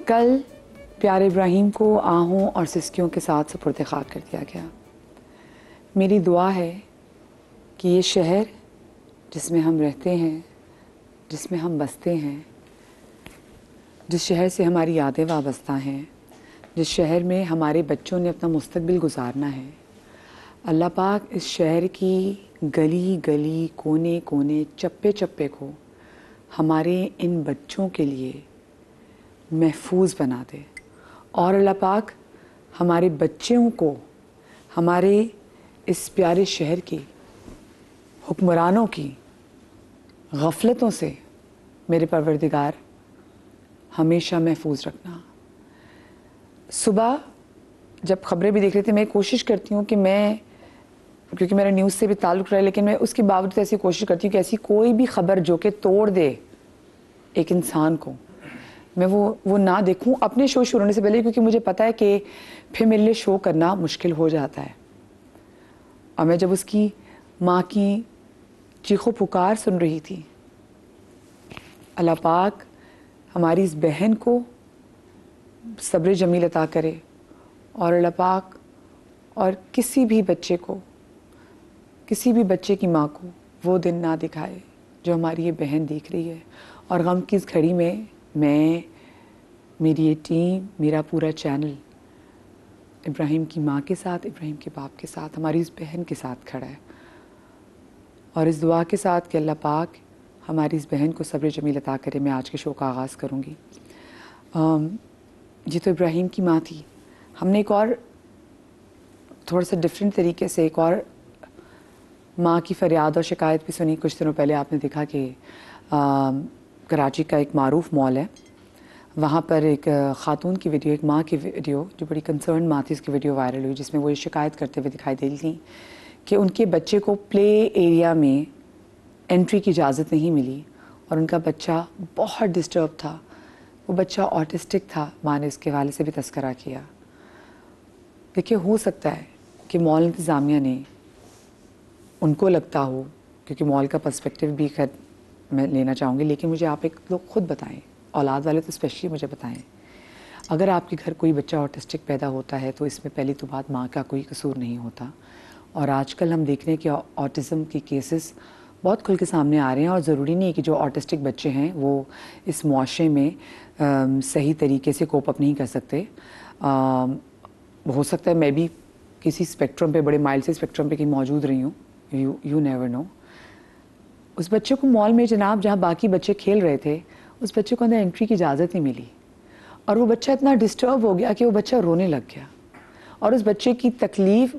कल प्यारे इब्राहिम को आहों और सिसकियों के साथ सुपुर्द खाक कर दिया गया। मेरी दुआ है कि ये शहर जिसमें हम रहते हैं, जिसमें हम बसते हैं, जिस शहर से हमारी यादें वाबस्ता हैं, जिस शहर में हमारे बच्चों ने अपना मुस्तकबिल गुजारना है, अल्लाह पाक इस शहर की गली गली, कोने कोने, चप्पे चप्पे को हमारे इन बच्चों के लिए महफूज बना दे। और अल्लाह पाक हमारे बच्चों को हमारे इस प्यारे शहर की हुक्मरानों की गफलतों से मेरे परवरदिगार हमेशा महफूज रखना। सुबह जब खबरें भी देख रही थी, मैं कोशिश करती हूँ कि मैं, क्योंकि मेरा न्यूज़ से भी ताल्लुक़ रहा है, लेकिन मैं उसके बावजूद ऐसी कोशिश करती हूँ कि ऐसी कोई भी खबर जो कि तोड़ दे एक इंसान को, मैं वो ना देखूं अपने शो शुरू होने से पहले, क्योंकि मुझे पता है कि फिर मेरे लिए शो करना मुश्किल हो जाता है। और मैं जब उसकी माँ की चीखो पुकार सुन रही थी, अल्लाह पाक हमारी इस बहन को सब्र जमील अता करे और अल्लाह पाक और किसी भी बच्चे को, किसी भी बच्चे की माँ को वो दिन ना दिखाए जो हमारी ये बहन देख रही है। और गम की इस घड़ी में मैं, मेरी ये टीम, मेरा पूरा चैनल इब्राहिम की माँ के साथ, इब्राहिम के बाप के साथ, हमारी इस बहन के साथ खड़ा है। और इस दुआ के साथ कि अल्लाह पाक हमारी इस बहन को सब्र जमील अता करे, मैं आज के शो का आगाज़ करूँगी। ये तो इब्राहिम की माँ थी। हमने एक और थोड़ा सा डिफरेंट तरीके से एक और माँ की फरियाद और शिकायत भी सुनी। कुछ दिनों पहले आपने देखा कि कराची का एक मारूफ मॉल है, वहाँ पर एक ख़ातून की वीडियो, एक माँ की वीडियो जो बड़ी कंसर्न माँ थी, उसकी वीडियो वायरल हुई, जिसमें वो ये शिकायत करते हुए दिखाई दे रही थी कि उनके बच्चे को प्ले एरिया में एंट्री की इजाज़त नहीं मिली और उनका बच्चा बहुत डिस्टर्ब था। वो बच्चा ऑटिस्टिक था। माँ ने उसके वाले से भी तस्करा किया। देखिए, हो सकता है कि मॉल इंतज़ामिया ने, उनको लगता हो, क्योंकि मॉल का पर्सपेक्टिव भी खैर मैं लेना चाहूँगी, लेकिन मुझे आप एक लोग खुद बताएं, औलाद वाले तो स्पेशली मुझे बताएं, अगर आपके घर कोई बच्चा ऑटिस्टिक पैदा होता है तो इसमें पहली तो बात माँ का कोई कसूर नहीं होता। और आजकल हम देख रहे हैं कि ऑटिज़म के केसेस बहुत खुल के सामने आ रहे हैं। और ज़रूरी नहीं है कि जो ऑटिस्टिक बच्चे हैं वो इस मुआशरे में सही तरीके से कोप अप नहीं कर सकते। हो सकता है मैं भी किसी स्पेक्ट्रम पे, बड़े माइल्ड से स्पेक्ट्रम पे कहीं मौजूद रही हूँ, यू नेवर नो। उस बच्चे को मॉल में जनाब, जहाँ बाकी बच्चे खेल रहे थे, उस बच्चे को अंदर एंट्री की इजाज़त नहीं मिली और वो बच्चा इतना डिस्टर्ब हो गया कि वो बच्चा रोने लग गया। और उस बच्चे की तकलीफ़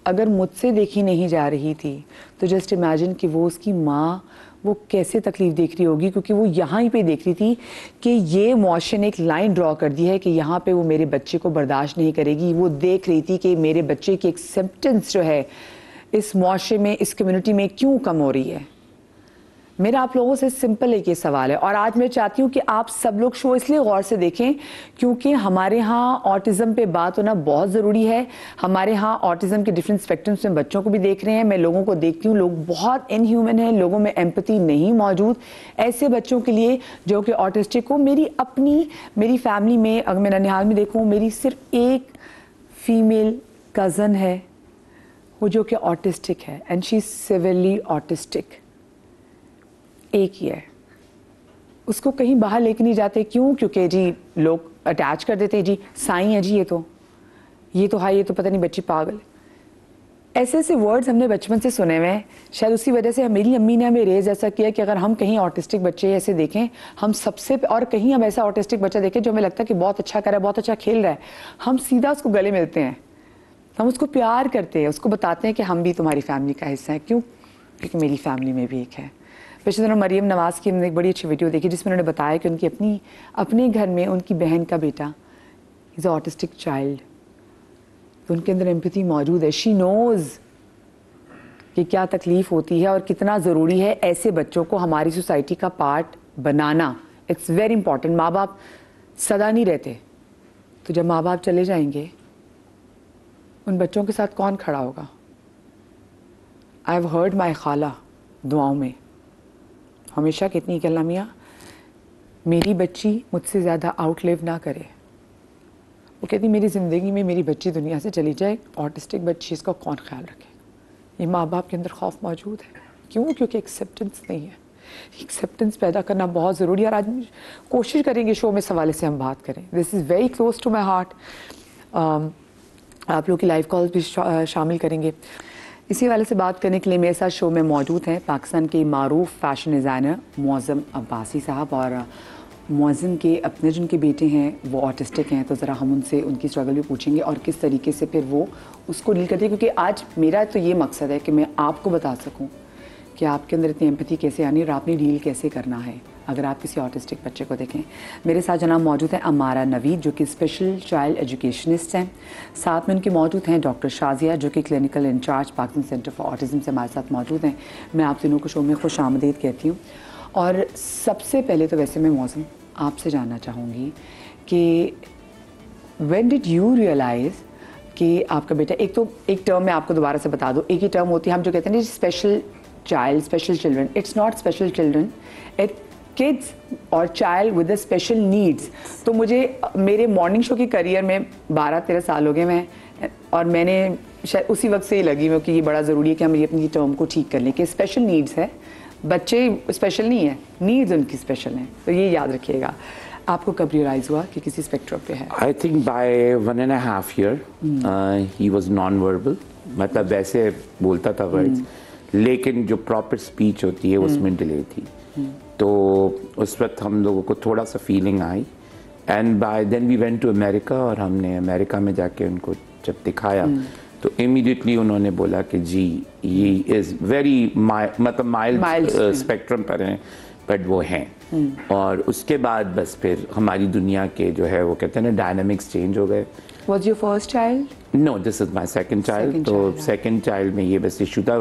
अगर मुझसे देखी नहीं जा रही थी तो जस्ट इमेजिन कि वो उसकी माँ वो कैसे तकलीफ़ देख रही होगी, क्योंकि वो यहाँ ही पे देख रही थी कि ये मुआशरे ने एक लाइन ड्रॉ कर दी है कि यहाँ पे वो मेरे बच्चे को बर्दाश्त नहीं करेगी। वो देख रही थी कि मेरे बच्चे की एक्सेप्टेंस जो है इस मुआशरे में, इस कम्युनिटी में क्यों कम हो रही है। मेरा आप लोगों से सिंपल एक ये सवाल है, और आज मैं चाहती हूँ कि आप सब लोग शो इसलिए गौर से देखें क्योंकि हमारे यहाँ ऑटिज़म पे बात होना बहुत ज़रूरी है। हमारे यहाँ ऑटिज़म के डिफरेंट स्पेक्ट्रम्स में बच्चों को भी देख रहे हैं। मैं लोगों को देखती हूँ, लोग बहुत इनह्यूमन हैं, लोगों में एम्पैथी नहीं मौजूद ऐसे बच्चों के लिए जो कि ऑटिस्टिक हो। मेरी फैमिली में, अगर मैं ननिहाल में देखूँ, मेरी सिर्फ एक फीमेल कज़न है वो जो कि ऑटिस्टिक है, and she is severely autistic. एक ही है। उसको कहीं बाहर लेके नहीं जाते। क्यों? क्योंकि जी लोग अटैच कर देते हैं, जी साईं है जी, ये तो हाई, ये तो पता नहीं बच्ची पागल। ऐसे ऐसे वर्ड्स हमने बचपन से सुने हुए हैं। शायद उसी वजह से मेरी अम्मी ने हमें रेज ऐसा किया कि अगर हम कहीं ऑटिस्टिक बच्चे ऐसे देखें, हम सबसे, और कहीं हम ऐसा ऑटिस्टिक बच्चा देखें जो हमें लगता है कि बहुत अच्छा कर रहा है, बहुत अच्छा खेल रहा है, हम सीधा उसको गले मिलते हैं, हम उसको प्यार करते हैं, उसको बताते हैं कि हम भी तुम्हारी फैमिली का हिस्सा हैं। क्यों? क्योंकि मेरी फैमिली में भी एक है। पिछले दिनों मरियम नवाज़ की हमने एक बड़ी अच्छी वीडियो देखी जिसमें उन्होंने बताया कि उनकी अपने घर में उनकी बहन का बेटा इज़ ऑटिस्टिक चाइल्ड, तो उनके अंदर एम्पैथी मौजूद है। शी नोज़ कि क्या तकलीफ़ होती है और कितना ज़रूरी है ऐसे बच्चों को हमारी सोसाइटी का part banana. It's very important. माँ बाप सदा नहीं रहते, तो जब माँ बाप चले जाएंगे उन बच्चों के साथ कौन खड़ा होगा? आई हैव हर्ड माई खाला दुआओं में हमेशा कहती हैं कि अल्लाह मियाँ मेरी बच्ची मुझसे ज़्यादा आउटलिव ना करे। वो कहती मेरी ज़िंदगी में मेरी बच्ची दुनिया से चली जाए, ऑटिस्टिक बच्ची, इसका कौन ख्याल रखे। ये माँ बाप के अंदर खौफ मौजूद है। क्यों? क्योंकि एक्सेप्टेंस नहीं है। एक्सेप्टेंस पैदा करना बहुत ज़रूरी है। और आज कोशिश करेंगे शो में इस हवाले से हम बात करें। This is very close to my heart. आप लोग की लाइव कॉल्स भी शामिल करेंगे। इसी वाले से बात करने के लिए मेरे साथ शो में मौजूद हैं पाकिस्तान के मारूफ फैशन डिज़ाइनर मौज़म अब्बासी साहब। और मौज़म के अपने जिनके बेटे हैं वो ऑटिस्टिक हैं, तो ज़रा हम उनसे उनकी स्ट्रगल भी पूछेंगे और किस तरीके से फिर वो उसको डील करते हैं। क्योंकि आज मेरा तो ये मकसद है कि मैं आपको बता सकूं कि आपके अंदर इतनी एम्पैथी कैसे आनी है और आपने डील कैसे करना है अगर आप किसी ऑटिस्टिक बच्चे को देखें। मेरे साथ जनाब मौजूद हैं अमारा नवीद जो कि स्पेशल चाइल्ड एजुकेशनिस्ट हैं। साथ में उनके मौजूद हैं डॉक्टर शाजिया जो कि clinical incharge Pakistan centre for autism से हमारे साथ मौजूद हैं। मैं आप तीनों को शो में खुश आमदीद कहती हूँ। और सबसे पहले तो वैसे मैं मौसम आपसे जानना चाहूँगी कि व्हेन डिड यू रियलाइज़ कि आपका बेटा, एक टर्म मैं आपको दोबारा से बता दूँ, एक ही टर्म होती है हम जो कहते हैं special child, special children. It's not special children, it kids और child with the special needs. तो मुझे मेरे मॉर्निंग शो की करियर में 12-13 साल हो गए मैं, और मैंने शायद उसी वक्त से ही लगी मैं कि ये बड़ा ज़रूरी है कि हम ये अपनी टर्म को ठीक कर लें कि स्पेशल नीड्स है, बच्चे स्पेशल नहीं है, नीड्स उनकी स्पेशल हैं। तो ये याद रखिएगा। आपको कब रियलाइज हुआ कि किसी स्पेक्ट्रम पे है? I think by 1.5 year he was non verbal, मतलब वैसे बोलता था वर्ड्स, लेकिन जो प्रॉपर स्पीच होती है उसमें डिले थी। तो उस वक्त हम लोगों को थोड़ा सा फीलिंग आई, and by then we went to America, और हमने अमेरिका में जाके उनको जब दिखाया तो इमीडिएटली उन्होंने बोला कि जी ये इज़ वेरी मतलब माइल्ड स्पेक्ट्रम पर हैं, बट वो हैं। और उसके बाद बस फिर हमारी दुनिया के जो है वो कहते हैं ना डायनामिक्स चेंज हो गए। Was your first child? No, this is my second child. तो सेकंड चाइल्ड में ये बस इशू था।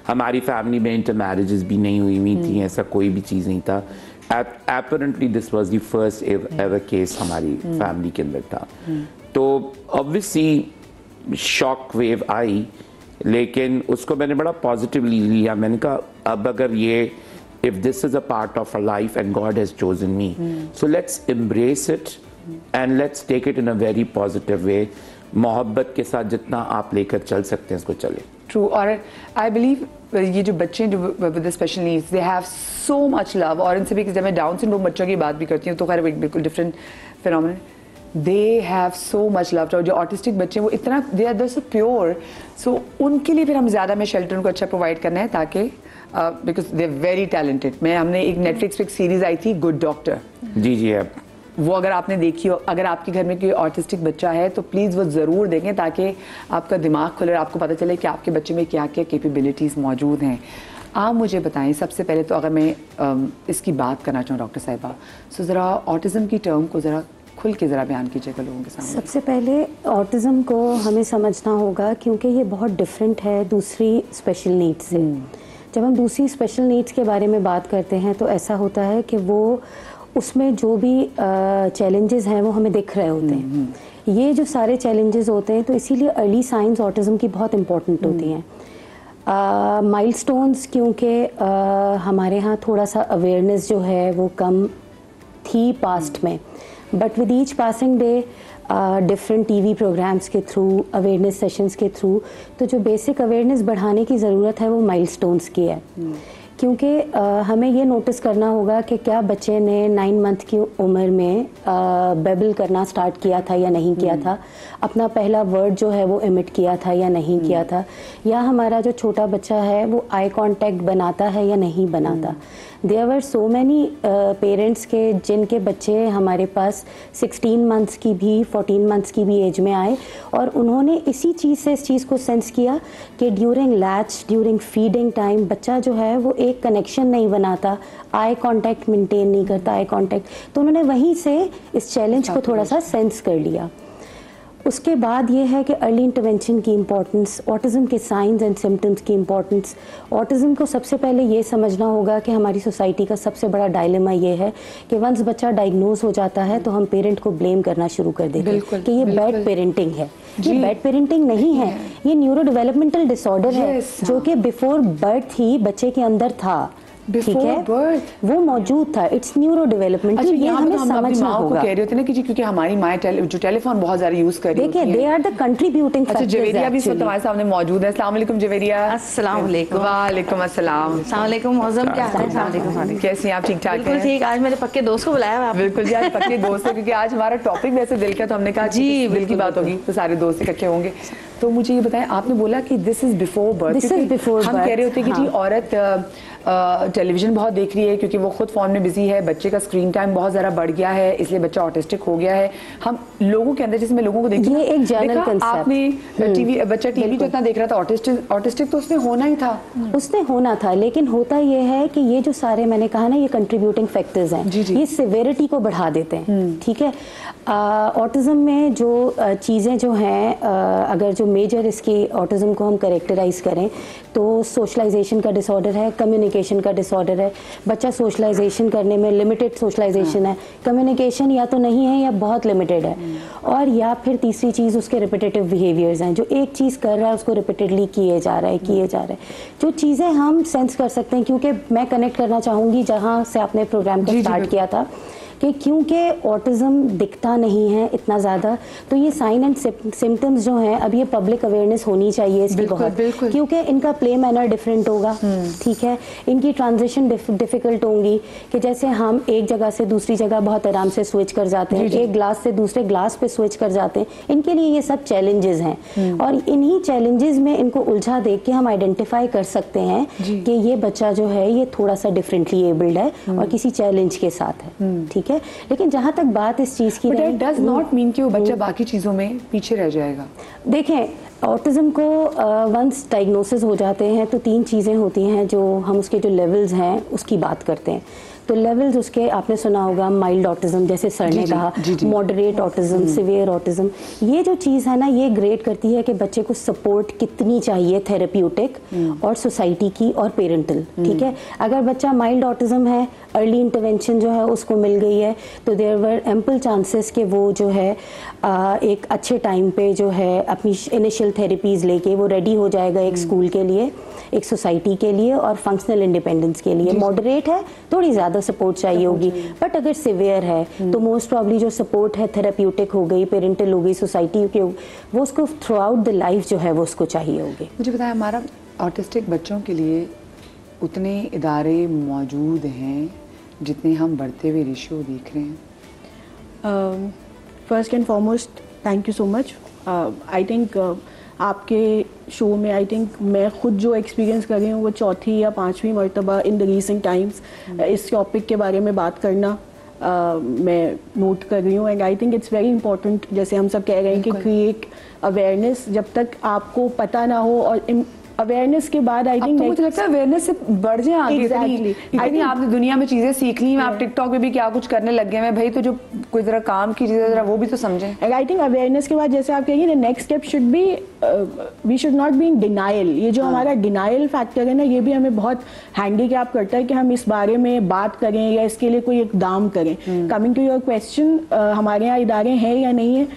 हमारी फैमिली में इंटर मैरिजेस भी नहीं हुई थी, ऐसा कोई भी चीज़ नहीं था। Apparently this was the first ever case हमारी फैमिली के अंदर था। तो ऑब्वियसली शॉक वेव आई, लेकिन उसको मैंने बड़ा पॉजिटिवली लिया। मैंने कहा अब अगर ये if this is a part of our life and God has chosen me, so let's embrace it and let's take it in a very positive way. मोहब्बत के साथ जितना आप लेकर चल सकते हैं उसको चले। ट्रू। और आई बिलीव ये जो बच्चे जो with special needs they have so much love. और इनसे भी जब मैं डाउन सिंड्रोम बच्चों की बात भी करती हूँ तो खैर बिल्कुल different phenomenon, they have so much love. जो ऑटिस्टिक बच्चे वो इतना दे आर सो प्योर, सो उनके लिए फिर हम ज़्यादा में शेल्टर उनको अच्छा प्रोवाइड करना है ताकि because they are very talented. हमने एक नेटफ्लिक्स पे एक सीरीज आई थी गुड डॉक्टर, जी आप वो अगर आपने देखी हो, अगर आपके घर में कोई ऑटिस्टिक बच्चा है तो प्लीज़ वो ज़रूर देखें ताकि आपका दिमाग खुले और आपको पता चले कि आपके बच्चे में क्या क्या कैपेबिलिटीज़ मौजूद हैं। आप मुझे बताएं सबसे पहले तो अगर मैं इसकी बात करना चाहूँ डॉक्टर साहिबा, सो ज़रा ऑटिज़म की टर्म को ज़रा खुल के ज़रा बयान कीजिएगा लोगों के सामने। सबसे पहले ऑटिज़म को हमें समझना होगा क्योंकि ये बहुत डिफरेंट है दूसरी स्पेशल नीड्स से। जब हम दूसरी स्पेशल नीड्स के बारे में बात करते हैं तो ऐसा होता है कि वो उसमें जो भी चैलेंजेस हैं वो हमें दिख रहे होते हैं। ये जो सारे चैलेंजेस होते हैं तो इसीलिए अर्ली साइंस ऑटिज़म की बहुत इम्पोर्टेंट होती हैं। माइलस्टोन्स क्योंकि हमारे यहाँ थोड़ा सा अवेयरनेस जो है वो कम थी पास्ट में, but with each passing day different TV programmes के थ्रू, अवेयरनेस सेशंस के थ्रू, तो जो बेसिक अवेयरनेस बढ़ाने की ज़रूरत है वो माइलस्टोन्स की है। क्योंकि हमें ये नोटिस करना होगा कि क्या बच्चे ने 9 मंथ की उम्र में बेबल करना स्टार्ट किया था या नहीं किया था, अपना पहला वर्ड जो है वो इमिट किया था या नहीं किया था, या हमारा जो छोटा बच्चा है वो आई कांटेक्ट बनाता है या नहीं बनाता। There were so many parents के जिनके बच्चे हमारे पास 16 मंथ्स की भी 14 मंथ्स की भी एज में आए और उन्होंने इसी चीज़ से इस चीज़ को सेंस किया कि during latch, during feeding time बच्चा जो है वो एक कनेक्शन नहीं बनाता, आई कांटेक्ट मेंटेन नहीं करता, आई कांटेक्ट, तो उन्होंने वहीं से इस चैलेंज को थोड़ा सा सेंस कर लिया। उसके बाद ये है कि अर्ली इंटरवेंशन की इम्पोर्टेंस, ऑटिज़म के साइंस एंड सिम्टम्स की इम्पोर्टेंस। ऑटिज़म को सबसे पहले ये समझना होगा कि हमारी सोसाइटी का सबसे बड़ा डायलेमा ये है कि वंस बच्चा डायग्नोज हो जाता है तो हम पेरेंट को ब्लेम करना शुरू कर देते हैं कि ये बैड पेरेंटिंग है। ये बैड पेरेंटिंग नहीं है, ये न्यूरो डेवलपमेंटल डिसऑर्डर है जो कि बिफोर बर्थ ही बच्चे के अंदर था। ठीक है, वो मौजूद था। It's neuro development. अच्छा, ये हमें समझना होगा। कह रहे होते ना कि जी क्योंकि हमारी माँ जो टेलीफोन बहुत ज्यादा यूज कर रही होती है। देखिए, they are the contributing factors. अच्छा, जवेरिया भी हमारे सामने मौजूद है। अस्सलाम वालेकुम जवेरिया। अस्सलाम वालेकुम। वालेकुम अस्सलाम। अस्सलाम वालेकुम मौसम, क्या हाल है? कैसी हैं आप? ठीक ठाक हैं? बिल्कुल ठीक। आज मेरे पक्के दोस्त को बुलाया हुआ। बिल्कुल जी, आज पक्के दोस्त है क्योंकि आज हमारा टॉपिक वैसे दिल का, तो हमने कहा जी दिल की बात होगी तो सारे दोस्त इकट्ठे होंगे। तो मुझे ये बताएं, आपने बोला कि दिस इज बिफोर बर्थ। हम कह रहे होते कि जी औरत टेलीविजन बहुत देख रही है क्योंकि वो खुद फोन में बिजी है, बच्चे का स्क्रीन टाइम बहुत ज़्यादा बढ़ गया है, इसलिए बच्चा ऑटिस्टिक हो गया है। हम लोगों के अंदर, जैसे मैं लोगों को देखती हूँ, एक जनरल कंसेप्ट, आपने टीवी, बच्चा टीवी जो इतना देख रहा था, ऑटिस्टिक तो उसने होना ही था। उसने होना था, लेकिन होता ये है कि ये जो सारे मैंने कहा ना, ये कंट्रीब्यूटिंग फैक्टर्स हैं, ये सिवियरिटी को बढ़ा देते हैं। ठीक है, ऑटिज्म में जो चीज़ें जो हैं, अगर जो मेजर इसकी ऑटिज्म को हम करेक्टराइज करें तो सोशलाइजेशन का डिसऑर्डर है, कम्युनिकेशन का डिसऑर्डर है। बच्चा सोशलाइजेशन करने में लिमिटेड सोशलाइजेशन है, कम्युनिकेशन या तो नहीं है या बहुत लिमिटेड है, और या फिर तीसरी चीज़ उसके रिपीटेटिव बिहेवियर्स हैं, जो एक चीज़ कर रहा है उसको रिपीटेडली किए जा रहा है। जो चीज़ें हम सेंस कर सकते हैं, क्योंकि मैं कनेक्ट करना चाहूँगी जहाँ से आपने प्रोग्राम को स्टार्ट किया था, कि क्योंकि ऑटिज्म दिखता नहीं है इतना ज़्यादा, तो ये साइन एंड सिम्टम्स जो हैं, अब ये पब्लिक अवेयरनेस होनी चाहिए इसकी बहुत, क्योंकि इनका प्ले मैनर डिफरेंट होगा। ठीक है, इनकी ट्रांजिशन डिफिकल्ट होंगी, कि जैसे हम एक जगह से दूसरी जगह बहुत आराम से स्विच कर जाते हैं, एक ग्लास से दूसरे ग्लास पे स्विच कर जाते हैं, इनके लिए ये सब चैलेंजेस हैं। और इन्हीं चैलेंजेस में इनको उलझा देख के हम आइडेंटिफाई कर सकते हैं कि ये बच्चा जो है ये थोड़ा सा डिफरेंटली एबल्ड है और किसी चैलेंज के साथ है। ठीक है, लेकिन जहां तक बात इस चीज की, दैट डज नॉट मीन कि वो बच्चा बाकी चीजों में पीछे रह जाएगा। देखें, ऑटिज्म को वंस डायग्नोसिस हो जाते हैं तो 3 चीज़ें होती हैं जो हम उसके जो लेवल्स हैं उसकी बात करते हैं। तो लेवल्स उसके आपने सुना होगा, माइल्ड ऑटिज्म जैसे सर ने कहा, मॉडरेट ऑटिज्म, सिवियर ऑटिज्म। ये जो चीज़ है ना, ये ग्रेड करती है कि बच्चे को सपोर्ट कितनी चाहिए, थेरेप्यूटिक और सोसाइटी की और पेरेंटल। ठीक है, अगर बच्चा माइल्ड ऑटिज्म है, अर्ली इंटरवेंशन जो है उसको मिल गई है, तो देयर वर एम्पल चांसेस कि वो जो है एक अच्छे टाइम पे जो है अपनी इनिशियल थेरेपीज़ लेके वो रेडी हो जाएगा एक स्कूल के लिए, एक सोसाइटी के लिए और फंक्शनल इंडिपेंडेंस के लिए। मॉडरेट है, थोड़ी ज़्यादा सपोर्ट चाहिए होगी, बट अगर सिवियर है तो मोस्ट प्रॉब्ली जो सपोर्ट है थेरेप्यूटिक हो गई, पेरेंटल हो गई, सोसाइटी की, वो उसको थ्रू आउट द लाइफ जो है वो उसको चाहिए होगी। मुझे बताया, हमारा ऑटिस्टिक बच्चों के लिए उतने इदारे मौजूद हैं जितने हम बढ़ते हुए रेशियो देख रहे हैं? First and foremost thank you so much. I think आपके शो में आई थिंक मैं खुद जो एक्सपीरियंस कर रही हूँ वो 4थी या 5वीं मरतबा इन द रीसेंट टाइम्स इस टॉपिक के बारे में बात करना मैं नोट कर रही हूँ। And I think it's very important, जैसे हम सब कह रहे हैं कि क्रिएट अवेयरनेस। जब तक आपको पता ना हो, और अवेयरनेस के बाद आई थिंक मुझे लगता है अवेयरनेस से बढ़ जाए आगे। इतनी आपने दुनिया में चीजें सीख ली, आप टिकटॉक पे भी क्या कुछ करने लग गए हैं भाई, तो जो कोई जरा काम की चीजें जरा वो भी तो समझें। एंड आई थिंक अवेयरनेस के बाद, जैसे आप कहेंगे, next step should be, we should not be in denial. ये जो हमारा डिनाइल फैक्टर है ना, ये भी हमें बहुत हैंडीकैप करता है कि हम इस बारे में बात करें या इसके लिए कोई इकदाम करें। कमिंग टू योर क्वेश्चन, हमारे यहाँ इदारे हैं या नहीं है?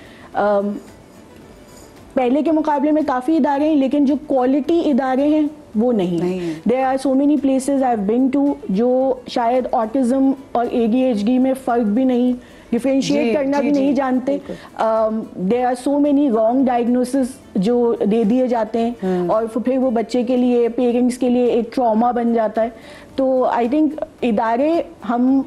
पहले के मुकाबले में काफ़ी इदारे हैं, लेकिन जो क्वालिटी इदारे हैं वो नहीं है। There are so many places I have been to जो शायद ऑटिज्म और ADHD में फ़र्क भी नहीं, डिफरेंशिएट करना भी नहीं जानते। There are so many wrong diagnosis जो दे दिए जाते हैं और फिर वो बच्चे के लिए, पेरेंट्स के लिए एक ट्रॉमा बन जाता है। तो आई थिंक इदारे हम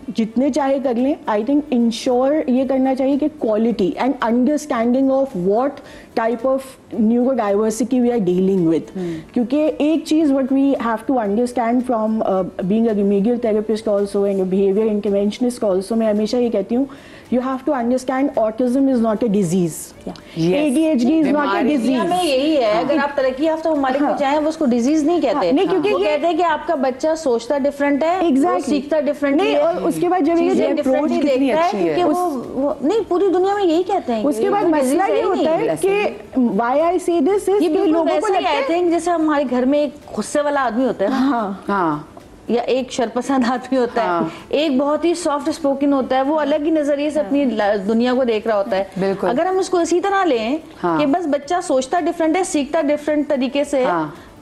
जितने चाहे कर लें, आई थिंक इंश्योर ये करना चाहिए कि quality and understanding of what type of neurodiversity we are dealing with. क्योंकि एक चीज़ what we have to understand from being a remedial therapist also and behaviour interventionist also, मैं हमेशा ये कहती हूँ, you have to understand autism is not a disease. ADHD is not a disease. में यही है, अगर आप तरक्की याफ्ता ममालिक में जाएं वो उसको डिजीज नहीं कहते। नहीं, क्योंकि वो कहते हैं कि आपका बच्चा सोचता डिफरेंट है, सीखता डिफरेंटली है, और उसके बाद जब ये अप्रोच देखता है, क्योंकि वो नहीं, पूरी दुनिया में यही कहते हैं। उसके बाद मसला ये होता है कि why I say this is कि लोगों को लगता है जैसे हमारे घर में एक गुस्से वाला आदमी होता है ना, या एक शरपसंद आदमी होता है, एक बहुत ही सॉफ्ट स्पोकन होता है, वो अलग ही नजरिए से अपनी दुनिया को देख रहा होता है। अगर हम उसको इसी तरह लें कि बस बच्चा सोचता डिफरेंट है, सीखता डिफरेंट तरीके से,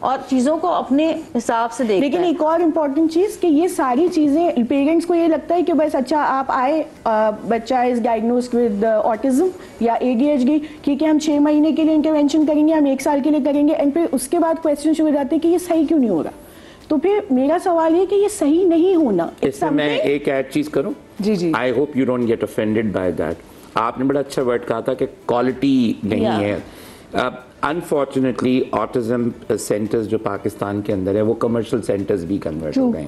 और चीजों को अपने हिसाब से देखता लेकिन है। एक और इम्पोर्टेंट चीज कि ये सारी चीजें पेरेंट्स को ये लगता है कि बस अच्छा आप आए, बच्चा इज डायग्नोस्ड विद ऑटिज्म या ADHD, ठीक है हम 6 महीने के लिए इंटरवेंशन करेंगे, हम 1 साल के लिए करेंगे, एंड फिर उसके बाद क्वेश्चन शुरू हो जाते हैं कि ये सही क्यों नहीं हो रहा। तो फिर मेरा सवाल ये कि ये सही नहीं होना। इसमें मैं एक ऐड चीज करूं, जी जी, I hope you don't get offended by that. आपने बड़ा अच्छा वर्ड कहा था कि क्वालिटी नहीं है। अनफॉर्चुनेटली ऑटिज्म सेंटर्स जो पाकिस्तान के अंदर है वो कमर्शियल सेंटर्स भी कन्वर्ट हो गए।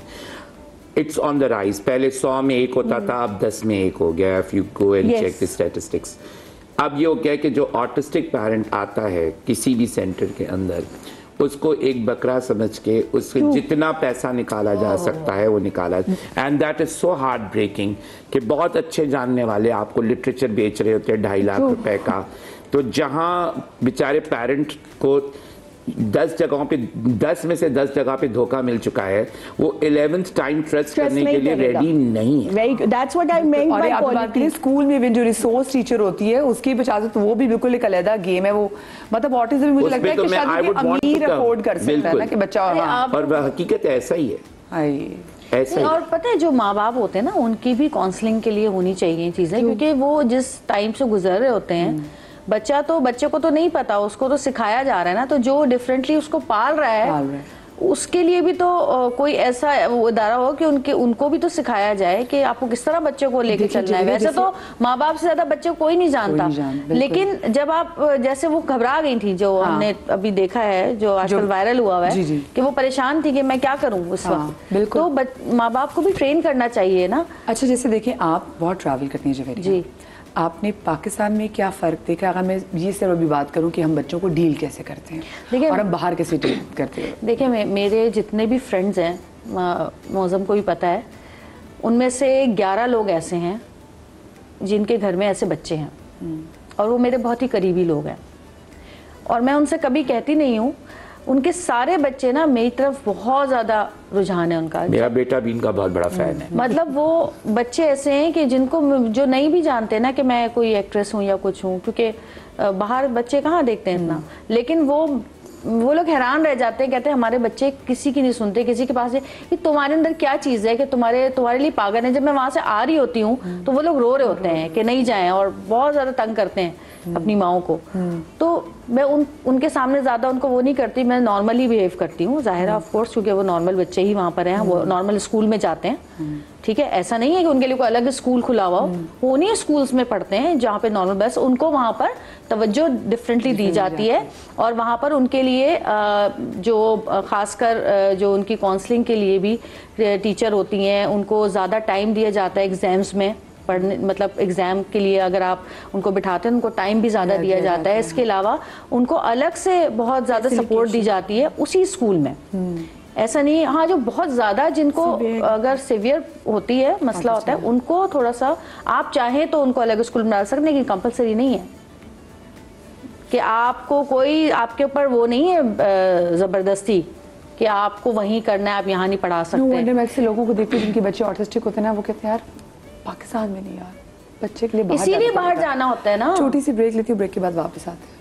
It's on the rise. पहले 100 में 1 होता था, अब 10 में 1 हो गया। If you go and check the statistics, अब ये हो गया कि जो ऑटिस्टिक पैरेंट आता है किसी भी सेंटर के अंदर, उसको एक बकरा समझ के उससे जितना पैसा निकाला जा सकता है वो निकाला। And that is so heart breaking कि बहुत अच्छे जानने वाले आपको लिटरेचर बेच रहे होते हैं 2.5 लाख रुपए का, तो जहां बेचारे पेरेंट को 10 जगहों पे 10 में से 10 जगह पे धोखा मिल चुका है, वो 11th टाइम ट्रस्ट करने के लिए रेडी नहीं है। That's what I meant by quality. School में भी जो रिसोर्स टीचर होती है उसकी बचाव, तो वो भी बिल्कुल एक अलग गेम है वो। मतलब ऑटिज्म में मुझे लगता है कि शायद अमीर अफोर्ड कर सकता है ना कि बच्चा, और वह हकीकत ऐसा ही है। ऐसा ही। और पता है जो माँ बाप होते हैं ना, उनकी भी काउंसलिंग के लिए होनी चाहिए चीजें, क्योंकि वो जिस टाइम से गुजर रहे होते हैं, बच्चे को तो नहीं पता, उसको तो सिखाया जा रहा है ना, तो जो डिफरेंटली उसको पाल रहा है उसके लिए भी तो कोई ऐसा इदारा हो कि उनको भी तो सिखाया जाए कि आपको किस तरह बच्चे को लेके चलना है। वैसे तो माँ बाप से ज्यादा बच्चे को कोई नहीं जानता, लेकिन जब आप जैसे वो घबरा गई थी, जो हमने अभी देखा है, जो आजकल वायरल हुआ है कि वो परेशान थी कि मैं क्या करूँ उस वक्त, तो माँ बाप को भी ट्रेन करना चाहिए ना। अच्छा, जैसे देखिए आप बहुत ट्रैवल करती हैं जवेरिया जी, आपने पाकिस्तान में क्या फ़र्क देखा? अगर मैं ये सिर्फ अभी बात करूं कि हम बच्चों को डील कैसे करते हैं, देखिए, और हम बाहर कैसे डील करते हैं। देखिए मेरे जितने भी फ्रेंड्स हैं, मौज़म को भी पता है, उनमें से 11 लोग ऐसे हैं जिनके घर में ऐसे बच्चे हैं, और वो मेरे बहुत ही करीबी लोग हैं, और मैं उनसे कभी कहती नहीं हूँ। उनके सारे बच्चे ना मेरी तरफ बहुत ज़्यादा रुझान है उनका। मेरा बेटा भी इनका बहुत बड़ा फैन है। मतलब वो बच्चे ऐसे हैं कि जिनको, जो नहीं भी जानते ना कि मैं कोई एक्ट्रेस हूँ या कुछ हूँ, क्योंकि बाहर बच्चे कहाँ देखते हैं इतना, लेकिन वो लोग हैरान रह जाते हैं, कहते हैं हमारे बच्चे किसी की नहीं सुनते, किसी के पास कि तुम्हारे अंदर क्या चीज़ है कि तुम्हारे लिए पागल है। जब मैं वहाँ से आ रही होती हूँ तो वो लोग रो रहे होते हैं कि नहीं जाएं, और बहुत ज़्यादा तंग करते हैं अपनी माओ को। तो मैं उनके सामने ज़्यादा उनको वो नहीं करती, मैं नॉर्मली बिहेव करती हूँ, ज़ाहिर है ऑफ कोर्स, क्योंकि वो नॉर्मल बच्चे ही वहाँ पर हैं, वो नॉर्मल स्कूल में जाते हैं, ठीक है। ऐसा नहीं है कि उनके लिए कोई अलग स्कूल खुला हुआ हो, वो उन्हीं स्कूल्स में पढ़ते हैं जहाँ पे नॉर्मल, बस उनको वहाँ पर तवज्जो डिफरेंटली दी जाती है, और वहाँ पर उनके लिए जो खासकर जो उनकी काउंसलिंग के लिए भी टीचर होती हैं, उनको ज़्यादा टाइम दिया जाता है एग्जाम्स में पढ़ने, मतलब एग्ज़ाम के लिए अगर आप उनको बिठाते हैं उनको टाइम भी ज़्यादा दिया जाता है। इसके अलावा उनको अलग से बहुत ज़्यादा सपोर्ट दी जाती है उसी स्कूल में। ऐसा नहीं है, हाँ, जो बहुत ज़्यादा जिनको अगर सिवियर होती है, मसला होता है, उनको थोड़ा सा आप चाहें तो उनको अलग स्कूल में डाल सकते हैं, लेकिन कंपलसरी नहीं है कि आपको कोई आपके ऊपर वो नहीं है ज़बरदस्ती कि आपको वहीं करना है, आप यहाँ नहीं पढ़ा सकते। मैं ऐसे लोगों को देखती हूँ जिनके बच्चे ऑटिस्टिक होते हैं ना, वो कहते हैं यार पाकिस्तान में नहीं यार, बच्चे के लिए इसीलिए बाहर जाना होता है ना। छोटी सी ब्रेक लेती हूँ, ब्रेक के बाद वापस आते हैं।